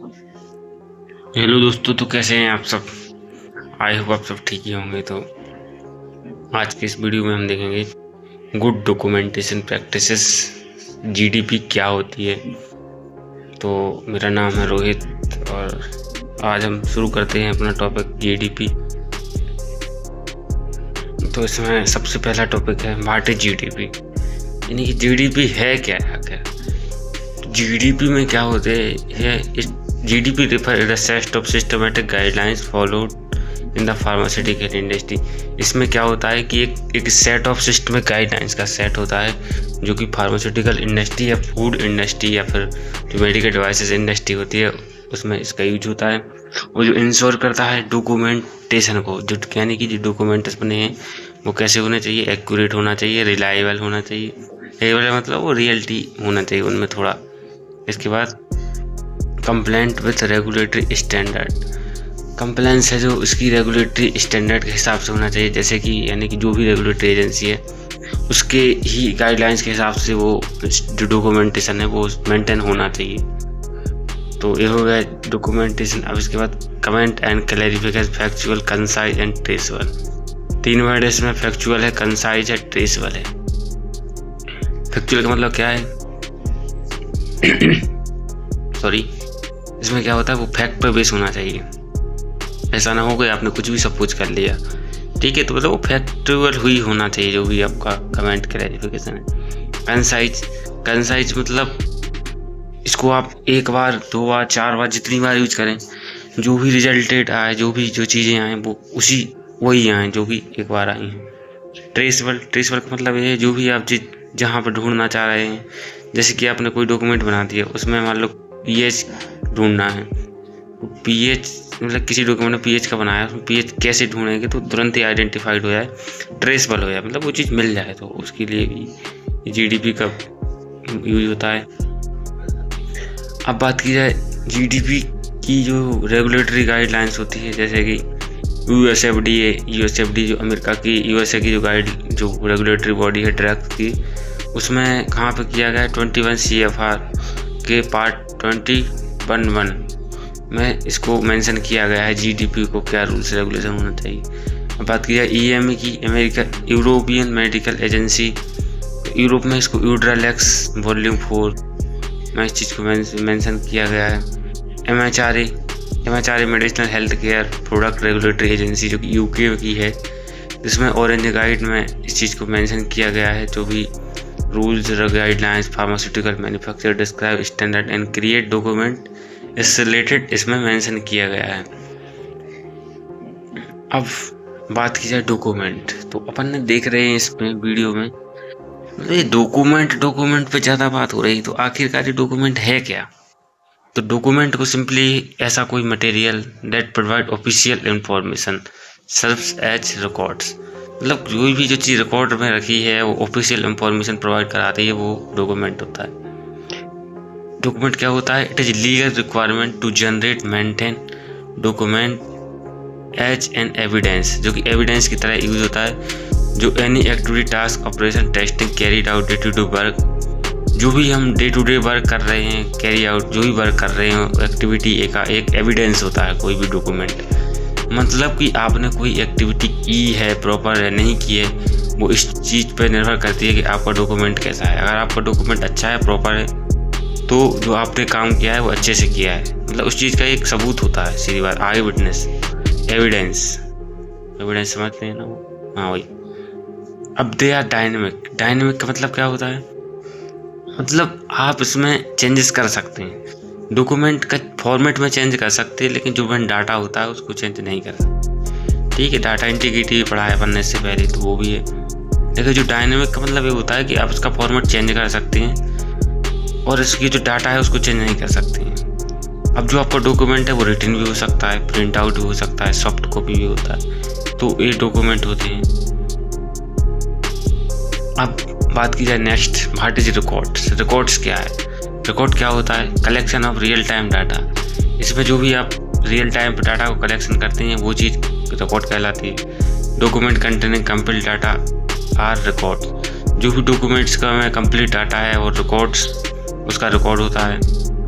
Hello दोस्तों, तो कैसे हैं आप सब। आई होप आप सब ठीक ही होंगे। तो आज के इस वीडियो में हम देखेंगे गुड डॉक्यूमेंटेशन प्रैक्टिसेस, जीडीपी क्या होती है। तो मेरा नाम है रोहित और आज हम शुरू करते हैं अपना टॉपिक जीडीपी। तो इसमें सबसे पहला टॉपिक है व्हाट इज जीडीपी, यानी कि जीडीपी है क्या आखिर। जीडीपी में क्या होते हैं, GDP refer to the set of systematic guidelines followed in the pharmaceutical industry। इसमें क्या होता है कि एक सेट ऑफ सिस्टमिक गाइडलाइंस का सेट होता है जो कि फार्मास्यूटिकल इंडस्ट्री या फूड इंडस्ट्री या फिर जो मेडिकल डिवाइसेस इंडस्ट्री होती है उसमें इसका यूज होता है। वो जो इंश्योर करता है डॉक्यूमेंटेशन को, जो यानी कि जो डॉक्यूमेंट्स बने हैं वो कैसे होने चाहिए, एक्यूरेट होना चाहिए, रिलायबल होना चाहिए। रिलायबल मतलब वो रियलिटी होना चाहिए उनमें थोड़ा। इसके बाद compliant with regulatory standard, compliance है जो उसकी रेगुलेटरी स्टैंडर्ड के हिसाब से होना चाहिए, जैसे कि यानी कि जो भी रेगुलेटरी एजेंसी है उसके ही गाइडलाइंस के हिसाब से वो जो डॉक्यूमेंटेशन है वो मेंटेन होना चाहिए। तो ये हो गया डॉक्यूमेंटेशन। अब इसके बाद comment and clarification, factual, concise and traceable. 3 word इसमें, फैक्चुअल है, कंसाइज है, ट्रेसेबल है। फैक्चुअल का मतलब क्या है सॉरी, इसमें क्या होता है वो फैक्ट पर बेस होना चाहिए। ऐसा ना हो कि आपने कुछ भी सपोज कर लिया, ठीक है, तो मतलब वो फैक्चुअल हुई होना चाहिए जो भी आपका कमेंट क्लैरिफिकेशन है। कंसाइज मतलब इसको आप 1 बार 2 बार 4 बार जितनी बार यूज करें, जो भी रिजल्टेड आए, जो चीज़ें आए वो वही आए जो भी एक बार आई हैं। ट्रेसेबल का मतलब ये है जो भी आप जहाँ पर ढूंढना चाह रहे हैं, जैसे कि आपने कोई डॉक्यूमेंट बना दिया उसमें मान लो पीएच ढूंढना है, पीएच मतलब किसी डॉक्यूमेंट में पीएच का बनाया, उसमें पीएच कैसे ढूंढेंगे तो तुरंत ही आइडेंटिफाइड हो जाए, ट्रेसेबल हो जाए, मतलब वो चीज़ मिल जाए। तो उसके लिए भी जीडीपी का यूज होता है। अब बात की जाए जीडीपी की जो रेगुलेटरी गाइडलाइंस होती है, जैसे कि यूएसएफडी जो अमेरिका की यूएसए की जो रेगुलेटरी बॉडी है ड्रग्स की, उसमें कहाँ पे किया गया है 21 CFR के पार्ट 21(1) में इसको मेंशन किया गया है जीडीपी को क्या रूल्स रेगुलेशन होना चाहिए। अब बात की जाए EMA की, America European medical agency, Europe में इसको यूड्रालेक्स वॉल्यूम 4 में इस चीज़ को मेंशन किया गया है। MHRA medicinal health care product regulatory agency जो कि UK की है, जिसमें ऑरेंज गाइड में इस चीज़ को मेंशन किया गया है, जो भी rules guidelines pharmaceutical manufacture describe standard and create document इससे रिलेटेड इसमें मेंशन किया गया है। अब बात की जाए डॉक्यूमेंट, तो अपन ने देख रहे हैं इसमें वीडियो में ये डॉक्यूमेंट पे ज़्यादा बात हो रही, तो आखिरकार ये डॉक्यूमेंट है क्या। तो डॉक्यूमेंट को सिंपली ऐसा कोई material that provide official information serves as records, मतलब जो चीज़ रिकॉर्ड में रखी है वो ऑफिशियल इंफॉर्मेशन प्रोवाइड कराती है, वो डॉक्यूमेंट होता है। डॉक्यूमेंट क्या होता है, it is legal requirement to generate maintain document as an evidence, जो कि एविडेंस की तरह यूज होता है। जो any activity task operation testing carried out day to day work, जो भी हम डे टू डे वर्क कर रहे हैं, कैरी आउट जो भी वर्क कर रहे हैं एक्टिविटी एक एविडेंस होता है कोई भी डॉक्यूमेंट। मतलब कि आपने कोई एक्टिविटी की है, प्रॉपर है, नहीं की है, वो इस चीज़ पर निर्भर करती है कि आपका डॉक्यूमेंट कैसा है। अगर आपका डॉक्यूमेंट अच्छा है, प्रॉपर है, तो जो आपने काम किया है वो अच्छे से किया है, मतलब उस चीज़ का एक सबूत होता है। सीधी बात, आई विटनेस, एविडेंस समझते हैं ना वो, हाँ वही। अब दे आर डायनेमिक का मतलब क्या होता है, मतलब आप इसमें चेंजेस कर सकते हैं, डॉक्यूमेंट का फॉर्मेट में चेंज कर सकते हैं, लेकिन जो भी डाटा होता है उसको चेंज नहीं कर सकते। ठीक है, डाटा इंटीग्रिटी पढ़ा है पढ़ने से पहले, तो वो भी है। लेकिन जो डायनेमिक का मतलब ये होता है कि आप उसका फॉर्मेट चेंज कर सकते हैं और इसकी जो डाटा है उसको चेंज नहीं कर सकते हैं। अब जो आपका डॉक्यूमेंट है वो रिटन भी हो सकता है, प्रिंट आउट भी हो सकता है, सॉफ्ट कॉपी भी होता है, तो ये डॉक्यूमेंट होते हैं। अब बात की जाए नेक्स्ट, व्हाट इज रिकॉर्ड्स क्या है। रिकॉर्ड क्या होता है, collection of real time data, इसमें जो भी आप रियल टाइम डाटा को कलेक्शन करते हैं वो चीज़ रिकॉर्ड कहलाती है। Document containing complete data are record, जो भी डॉक्यूमेंट्स का में कंप्लीट डाटा है और रिकॉर्ड्स उसका रिकॉर्ड होता है।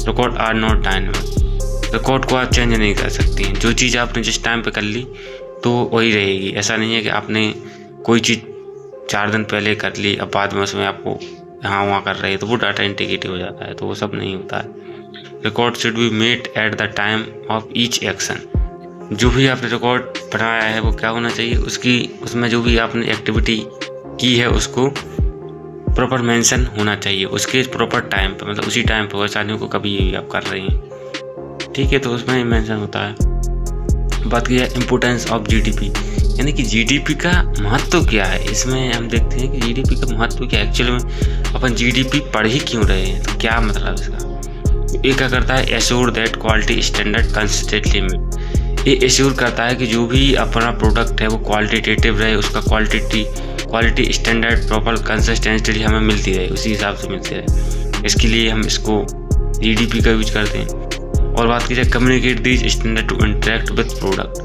Record are not dynamic, record को आप चेंज नहीं कर सकती हैं। जो चीज़ आपने जिस टाइम पे कर ली तो वही रहेगी। ऐसा नहीं है कि आपने कोई चीज़ 4 दिन पहले कर ली, अब बाद में उसमें आपको यहाँ वहाँ कर रही है तो वो डाटा इंटीग्रिटी हो जाता है, तो वो सब नहीं होता है। Record should be made at the time of each action. जो भी आपने रिकॉर्ड बनाया है वो क्या होना चाहिए, उसमें जो भी आपने एक्टिविटी की है उसको प्रॉपर मेंशन होना चाहिए, उसके प्रॉपर टाइम पे, मतलब उसी टाइम पे। वैसा नहीं को कभी भी आप कर रही हैं, ठीक है, तो उसमें मेंशन होता है। बात की है इम्पोर्टेंस ऑफ जीडीपी, यानी कि जीडीपी का महत्व क्या है। इसमें हम देखते हैं कि जीडीपी का महत्व क्या है। एक्चुअली में अपन जीडीपी पढ़ ही क्यों रहे हैं, तो क्या मतलब इसका। ये क्या करता है, assure that quality standard consistently meet. ये एश्योर करता है कि जो भी अपना प्रोडक्ट है वो क्वालिटेटिव रहे, उसका क्वालिटी स्टैंडर्ड प्रॉपर कंसिस्टेंटली हमें मिलती रहे, उसी हिसाब से मिलती रहे। इसके लिए हम इसको जीडीपी का यूज करते हैं। और बात की जाए communicate this standard to interact with product,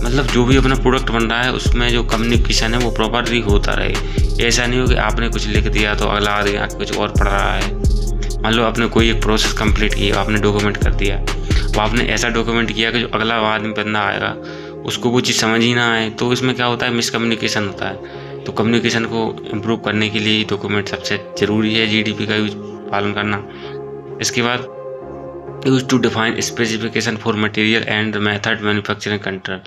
मतलब जो भी अपना प्रोडक्ट बन रहा है उसमें जो कम्युनिकेशन है वो प्रॉपरली होता रहे। ऐसा नहीं हो कि आपने कुछ लिख दिया तो अगला आदमी आके कुछ और पढ़ रहा है। मान लो आपने कोई एक प्रोसेस कंप्लीट किया, आपने डॉक्यूमेंट कर दिया, वो आपने ऐसा डॉक्यूमेंट किया कि जो अगला आदमी बंदा आएगा उसको वो चीज़ समझ ही ना आए, तो इसमें क्या होता है, मिसकम्युनिकेशन होता है। तो कम्युनिकेशन को इम्प्रूव करने के लिए डॉक्यूमेंट सबसे ज़रूरी है, जीडीपी का यूज पालन करना। इसके बाद use to define specification for material and method manufacturing control.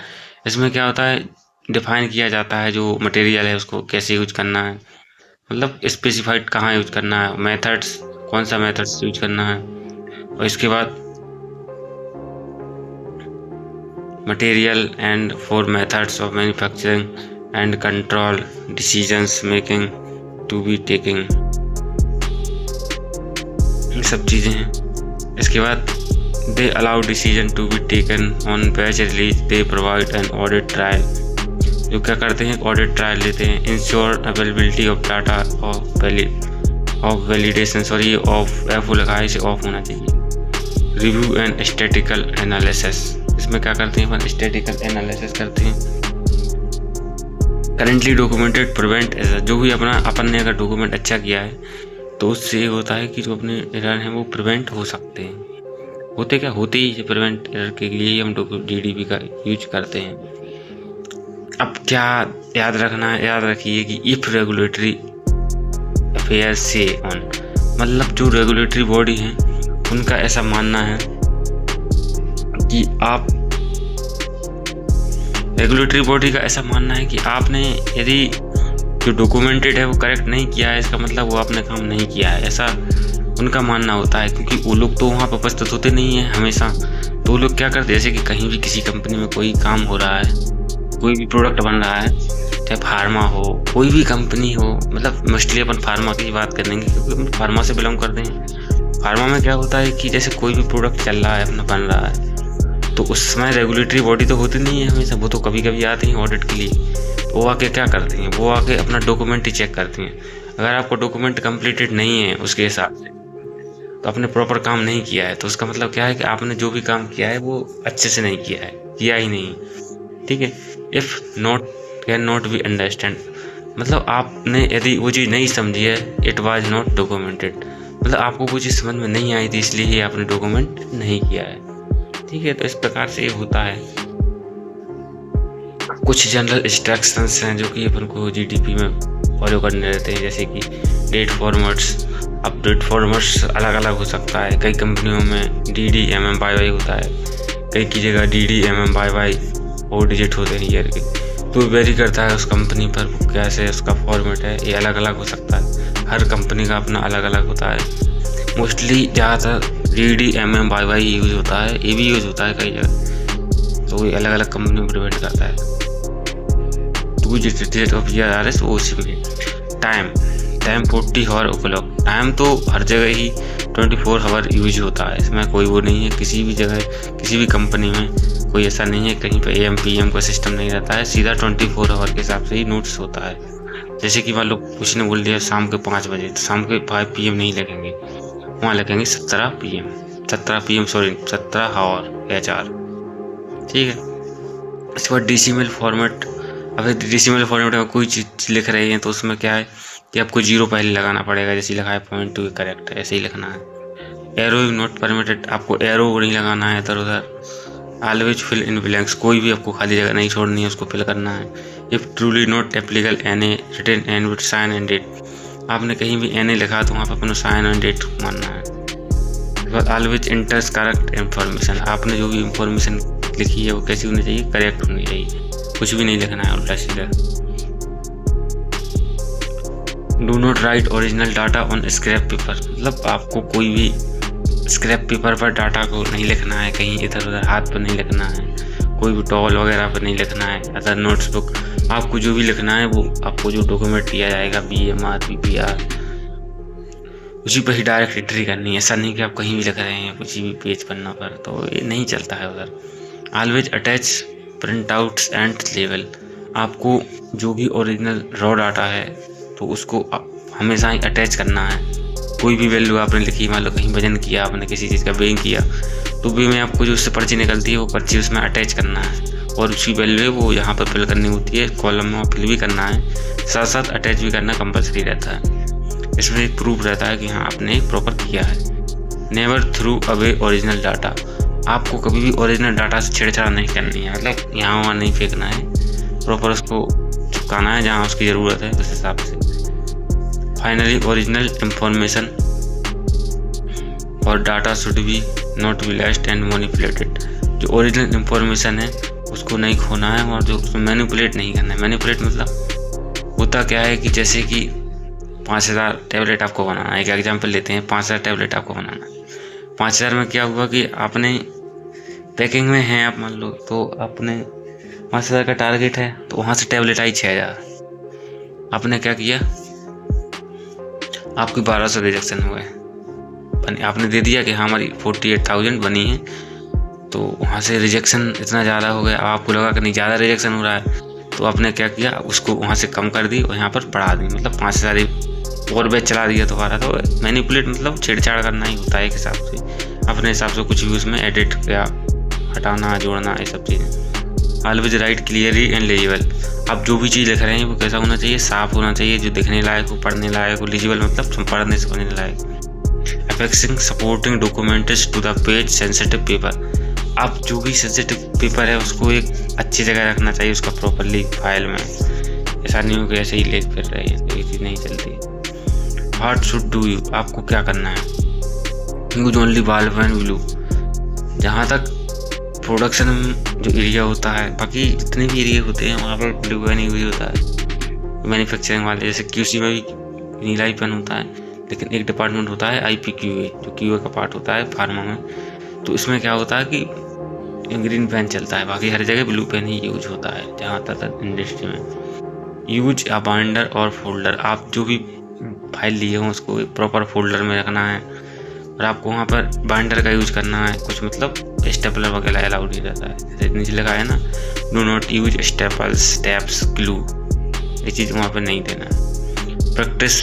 इसमें क्या होता है, डिफाइन किया जाता है जो मटेरियल है उसको कैसे यूज करना है, मतलब स्पेसिफाइड कहाँ यूज करना है, मेथड्स कौन सा मेथड्स यूज करना है। और इसके बाद material and for methods of manufacturing and control decisions making to be taking, ये सब चीज़ें हैं। इसके बाद they allow decision to be taken on batch release, they provide an audit trial. जो क्या करते हैं, ऑडिट ट्रायल लेते हैं। Ensure availability of data of validation, sorry of F लिखा है, इसे ऑफ होना चाहिए। रिव्यू एंड स्टैटिकल एनालिसिस, इसमें क्या करते हैं अपन, स्टैटिकल एनालिसिस करते हैं। करेंटली डॉक्यूमेंटेड प्रिवेंट एरर, जो भी अपन ने अगर डॉक्यूमेंट अच्छा किया है तो उससे ये होता है कि जो अपने एरर हैं वो प्रिवेंट हो सकते हैं। होते ही प्रिवेंट एरर के लिए ही हम जीडीपी का यूज करते हैं। अब क्या याद रखना है, याद रखिए कि इफ रेगुलेटरी अफेयर से ऑन, मतलब जो रेगुलेटरी बॉडी हैं उनका ऐसा मानना है कि आप, रेगुलेटरी बॉडी का ऐसा मानना है कि आपने यदि जो डॉक्यूमेंटेड है वो करेक्ट नहीं किया है, इसका मतलब वो आपने काम नहीं किया है, ऐसा उनका मानना होता है। क्योंकि वो लोग तो वहाँ पर उपस्थित होते नहीं हैं हमेशा, तो वो लोग क्या करते हैं, जैसे कि कहीं भी किसी कंपनी में कोई काम हो रहा है, कोई भी प्रोडक्ट बन रहा है, चाहे फार्मा हो, कोई भी कंपनी हो, मतलब मोस्टली अपन फार्मा की बात करेंगे क्योंकि हम फार्मा से बिलोंग करते हैं। फार्मा में क्या होता है कि जैसे कोई भी प्रोडक्ट चल रहा है, अपना बन रहा है, तो उस समय रेगुलेटरी बॉडी तो होती नहीं है हमेशा, वो तो कभी कभी आती हैं ऑडिट के लिए। वो आके क्या करती हैं, वो आके अपना डॉक्यूमेंट ही चेक करती हैं। अगर आपको डॉक्यूमेंट कंप्लीटेड नहीं है उसके हिसाब से, तो आपने प्रॉपर काम नहीं किया है, तो उसका मतलब क्या है कि आपने जो भी काम किया है वो अच्छे से नहीं किया ही नहीं, ठीक है। If not can not be understand, मतलब आपने यदि वो चीज़ नहीं समझी है, इट वाज नॉट डॉक्यूमेंटेड, मतलब आपको वो चीज़ समझ में नहीं आई थी इसलिए ही आपने डॉक्यूमेंट नहीं किया है, ठीक है। तो इस प्रकार से ये होता है। कुछ जनरल इंस्ट्रक्शंस हैं जो कि अपन को जीडीपी में फॉलो करने रहते हैं, जैसे कि डेट फॉर्मेट्स। अब डेट फॉर्मेट्स अलग अलग हो सकता है, कई कंपनियों में DDMMYY होता है, कई की जगह DDMMYY 4 डिजिट होते हैं ईयर के, तो वेरी करता है उस कंपनी पर कैसे उसका फॉर्मेट है, ये अलग अलग हो सकता है, हर कंपनी का अपना अलग अलग होता है। मोस्टली ज़्यादातर DDMMYY यूज़ होता है, ये भी यूज़ होता है कई जगह, तो ये अलग अलग कंपनी में डिपेंड करता है। डेट ऑफ ईयर RS वो उसी में। टाइम 40 आवर o'clock, टाइम तो हर जगह ही 24 आवर यूज होता है, इसमें कोई वो नहीं है, किसी भी जगह किसी भी कंपनी में कोई ऐसा नहीं है कहीं पे AM PM का सिस्टम नहीं रहता है, सीधा 24 आवर के हिसाब से ही नोट्स होता है। जैसे कि मान लो कुछ ने बोल दिया शाम के 5 बजे, तो शाम के 5 PM नहीं लगेंगे, वहाँ लगेंगे 17 PM, सॉरी 17 आवर HR, ठीक है। इसके बाद डेसिमल फॉर्मेट। अब डेसिमल फॉर्मेट में कोई चीज़ लिख रहे हैं तो उसमें क्या है कि आपको 0 पहले लगाना पड़ेगा, जैसे लिखा है 0.2 करेक्ट है, ऐसे ही लिखना है। एरो इज नॉट परमिटेड, आपको एरो नहीं लगाना है इधर उधर। ऑलवेज फिल इन ब्लैंक्स, कोई भी आपको खाली जगह नहीं छोड़नी है, उसको फिल करना है। If truly not applicable N A written and with sign and date, आपने कहीं भी एन ए लिखा तो वहाँ पर अपना साइन एंड डेट मानना है। उसके बाद ऑलवेज इंटर्स करेक्ट इन्फॉर्मेशन, आपने जो भी इंफॉर्मेशन लिखी है वो कैसी होनी चाहिए, करेक्ट होनी चाहिए, कुछ भी नहीं लिखना है उल्टा सीधा। Do not right original data on scrap paper, मतलब आपको कोई भी स्क्रैप पेपर पर डाटा को नहीं लिखना है, कहीं इधर उधर हाथ पर नहीं लिखना है, कोई भी टॉवल वगैरह पर नहीं लिखना है। अदर नोट्स बुक, आपको जो भी लिखना है वो आपको जो डॉक्यूमेंट दिया जाएगा BMR PPR, उसी पर ही डायरेक्ट एंट्री करनी है। ऐसा नहीं कि आप कहीं भी लिख रहे हैं किसी भी पेज पन्ना पर, तो ये नहीं चलता है उधर। Always attach print outs and level, आपको जो भी ओरिजिनल रॉ डाटा है तो उसको हमेशा ही अटैच करना है। कोई भी वैल्यू आपने लिखी, मान लो कहीं वजन किया आपने, किसी चीज़ का वेइंग किया, तो भी में आपको जो उससे पर्ची निकलती है वो पर्ची उसमें अटैच करना है, और उसकी वैल्यू है वो यहाँ पर फिल करनी होती है, कॉलम में फिल भी करना है, साथ साथ अटैच भी करना कंपलसरी रहता है। इसमें एक प्रूफ रहता है कि हाँ आपने प्रॉपर किया है। Never through away original data, आपको कभी भी ओरिजिनल डाटा से छेड़छाड़ नहीं करनी है, मतलब यहाँ वहाँ नहीं फेंकना है, प्रॉपर उसको चिपकाना है जहाँ उसकी ज़रूरत है उस हिसाब से। फाइनली ओरिजिनल इंफॉर्मेशन और data should be not be lost and manipulated, जो ओरिजिनल इंफॉर्मेशन है उसको नहीं खोना है और जो उसमें मैनिपुलेट नहीं करना है। मैनिपुलेट मतलब होता क्या है कि जैसे कि 5000 टैबलेट आपको बनाना है, एक एग्जाम्पल लेते हैं, 5000 टैबलेट आपको बनाना है। 5000 में क्या हुआ कि आपने पैकिंग में है आप मान लो, तो आपने 5000 का टारगेट है, तो वहाँ से टैबलेट आई 6000, आपने क्या किया, आपकी 1200 रिजेक्शन हुए, आपने दे दिया कि हाँ हमारी 48,000 बनी है, तो वहाँ से रिजेक्शन इतना ज़्यादा हो गया। अब आपको लगा कि नहीं ज़्यादा रिजेक्शन हो रहा है, तो आपने क्या किया, उसको वहाँ से कम कर दी और यहाँ पर बढ़ा दी, मतलब 5000 और बैच चला दिया दोबारा। तो मैनिपुलेट मतलब छेड़छाड़ करना ही होता है एक हिसाब से, अपने हिसाब से कुछ भी उसमें एडिट या हटाना जोड़ना, ये सब चीज़ें। Always right clearly and legible, आप जो भी चीज़ लिख रहे हैं वो कैसा होना चाहिए, साफ होना चाहिए, जो दिखने लायक हो, पढ़ने लायक हो। लीजिबल मतलब पढ़ने समझने लायक। Affixing supporting documents to the page sensitive paper, आप जो भी सेंसिटिव पेपर है उसको एक अच्छी जगह रखना चाहिए, उसका प्रॉपरली फाइल में। ऐसा नहीं हो कि ऐसे ही ले फिर रहे हैं, तो ये चीज़ नहीं चलती। व्हाट शुड डू यू, आपको क्या करना है, use only bulb and blue, जहाँ तक प्रोडक्शन जो एरिया होता है, बाकी जितने भी एरिया होते हैं वहाँ पर ब्लू पेन यूज होता है। मैन्युफैक्चरिंग वाले जैसे QC में भी नीला पेन होता है, लेकिन एक डिपार्टमेंट होता है IPQA, जो QA का पार्ट होता है फार्मा में, तो इसमें क्या होता है कि ग्रीन पेन चलता है, बाकी हर जगह ब्लू पेन ही यूज होता है जहाँ तक इंडस्ट्री में। यूज अ बाइंडर और फोल्डर, आप जो भी फाइल लिए हों उसको प्रॉपर फोल्डर में रखना है, और आपको वहाँ पर बाइंडर का यूज करना है। कुछ मतलब स्टेपलर वगैरह अलाउड नहीं रहता है, जैसे नीचे लिखा है ना, do not use staples taps glue, ये चीज़ वहाँ पर नहीं देना है। प्रैक्टिस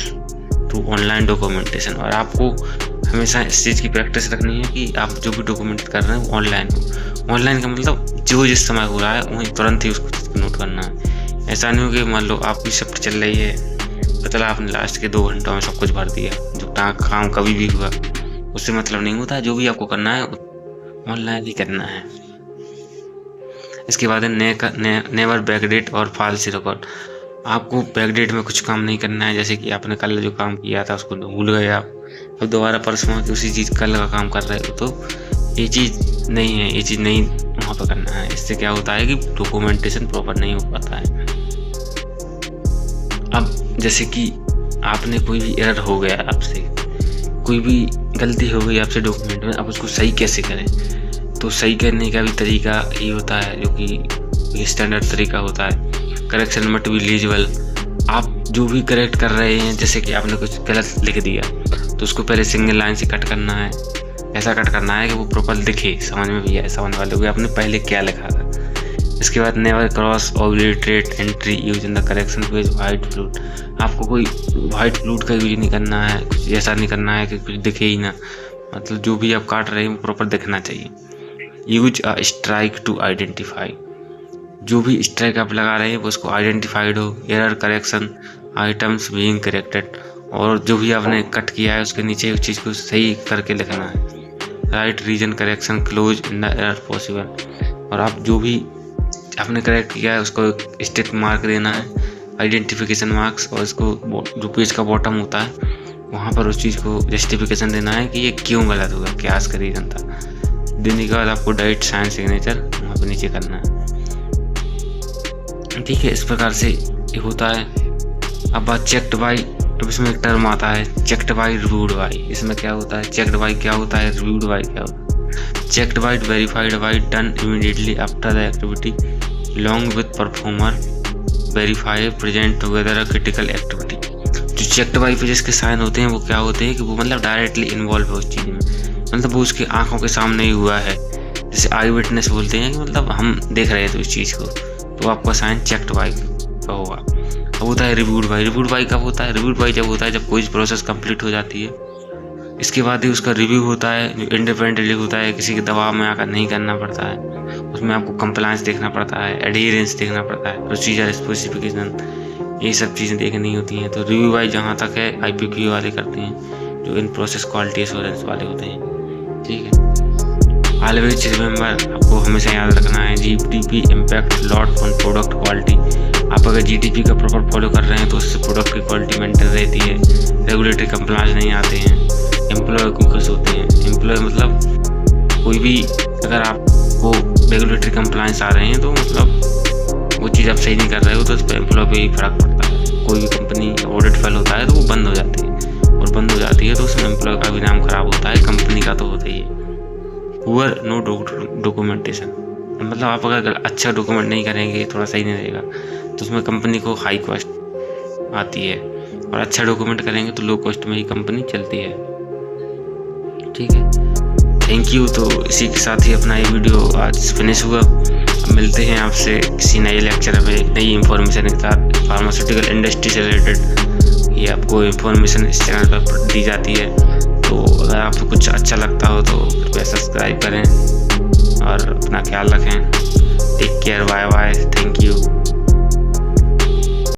टू ऑनलाइन डॉक्यूमेंटेशन, और आपको हमेशा इस चीज़ की प्रैक्टिस रखनी है कि आप जो भी डॉक्यूमेंट कर रहे हैं वो ऑनलाइन हो। ऑनलाइन का मतलब जो जिस समय हो रहा है वहीं तुरंत ही उसको चीज़ को नोट करना है। ऐसा नहीं हो कि मान लो आपकी शिफ्ट चल रही है, तो चला आपने लास्ट के 2 घंटों में सब कुछ भर दिया, जो काम कभी भी हुआ उससे मतलब नहीं होता। जो भी आपको करना है ऑनलाइन ही करना है। इसके बाद है नेवर बैकडेट और फॉल्स रिकॉर्ड, आपको बैकडेट में कुछ काम नहीं करना है। जैसे कि आपने कल जो काम किया था उसको भूल गए आप, अब दोबारा परसों की उसी चीज़ कल का काम कर रहे हो, तो ये चीज़ नहीं है, ये चीज़ नहीं वहाँ पर करना है। इससे क्या होता है कि डॉक्यूमेंटेशन प्रॉपर नहीं हो पाता है। अब जैसे कि आपने कोई भी एरर हो गया आपसे, कोई भी गलती हो गई आपसे डॉक्यूमेंट में, अब उसको सही कैसे करें, तो सही करने का भी तरीका ये होता है जो कि स्टैंडर्ड तरीका होता है। करेक्शन मट बी लीजिबल, आप जो भी करेक्ट कर रहे हैं, जैसे कि आपने कुछ गलत लिख दिया तो उसको पहले सिंगल लाइन से कट करना है, ऐसा कट करना है कि वो प्रॉपर दिखे, समझ में भी आए सामने वाले को आपने पहले क्या लिखा था। इसके बाद never cross obliterate entry use in the correction page white flute, आपको कोई वाइट फ्लूट का यूज नहीं करना है, कुछ ऐसा नहीं करना है कि कुछ दिखे ही ना, मतलब जो भी आप काट रहे हैं वो प्रॉपर दिखना चाहिए। Use a strike to identify, जो भी स्ट्राइक आप लगा रहे हैं वो उसको आइडेंटिफाइड हो। Error correction items being corrected, और जो भी आपने कट किया है उसके नीचे उस चीज़ को सही करके लिखना है। Write reason correction close in the error possible. और आप जो भी आपने करेक्ट किया है उसको स्टिक मार्क देना है, आइडेंटिफिकेशन मार्क्स, और इसको जो पेज का बॉटम होता है वहाँ पर उस चीज़ को जस्टिफिकेशन देना है कि ये क्यों गलत होगा, क्या इसका रीज़न था। देने के बाद आपको डाइट साइन सिग्नेचर वहाँ पर नीचे करना है। ठीक है, इस प्रकार से ये होता है। अब बात चेक्ड बाई, तो इसमें एक टर्म आता है चेक्ड बाई रिव्यूड बाई। इसमें क्या होता है, चेक्ड बाई क्या होता है, रिव्यूड बाई क्या होता है। Checked by verified by done immediately after the activity long with performer verify present together a critical activity. जो चेक्ड बाई पे जिसके साइन होते हैं वो क्या होते हैं कि वो मतलब डायरेक्टली इन्वॉल्व है उस चीज़ में, मतलब वो उसकी आंखों के सामने ही हुआ है। जैसे आई विटनेस बोलते हैं कि मतलब हम देख रहे थे उस चीज़ को, तो आपका साइन चेक्ड बाई का होगा। अब होता है रिव्यूड बाई। रिव्यूड बाई कब होता है, रिव्यूड बाई जब होता है जब कोई प्रोसेस कंप्लीट हो जाती है, इसके बाद ही उसका रिव्यू होता है, जो इंडिपेंडेंटली होता है, किसी के दबाव में आकर नहीं करना पड़ता है। उसमें आपको कंप्लायंस देखना पड़ता है, एडहेरेंस देखना पड़ता है, प्रोसीजर स्पेसिफिकेशन, ये सब चीज़ें देखनी होती हैं। तो रिव्यू बाई जहाँ तक है IPQ वाले करते हैं, जो इन प्रोसेस क्वालिटी एश्योरेंस वाले होते हैं। ठीक है, ऑलवेज रिमेंबर, आपको हमेशा याद रखना है GDP impact lot on product quality. आप अगर GDP का प्रॉपर फॉलो कर रहे हैं तो उससे प्रोडक्ट की क्वालिटी मेंटेन रहती है, रेगुलेटरी कंप्लायंस नहीं आते हैं, एम्प्लॉय को खुश होते हैं। एम्प्लॉय मतलब कोई भी, अगर आपको रेगुलेटरी कंप्लायंस आ रहे हैं तो मतलब वो चीज़ आप सही नहीं कर रहे हो तो उस पर एम्प्लॉय पे ही फर्क पड़ता है। कोई भी कंपनी ऑडिट फेल होता है तो वो बंद हो जाती है, और बंद हो जाती है तो उसमें एम्प्लॉय का भी नाम खराब होता है, कंपनी का तो होता ही है। पुअर नो डॉक्यूमेंटेशन, मतलब आप अगर अच्छा डॉक्यूमेंट नहीं करेंगे, थोड़ा सही नहीं रहेगा तो उसमें कंपनी को हाई कॉस्ट आती है, और अच्छा डॉक्यूमेंट करेंगे तो लो कॉस्ट में ही कंपनी चलती है। ठीक है, थैंक यू। तो इसी के साथ ही अपना ये वीडियो आज फिनिश हुआ। अब मिलते हैं आपसे किसी नए लेक्चर में नई इंफॉर्मेशन के साथ। फार्मास्यूटिकल इंडस्ट्री से रिलेटेड ये आपको इंफॉर्मेशन इस चैनल पर दी जाती है, तो अगर आपको कुछ अच्छा लगता हो तो कृपया सब्सक्राइब करें और अपना ख्याल रखें। Take care, bye bye, thank you.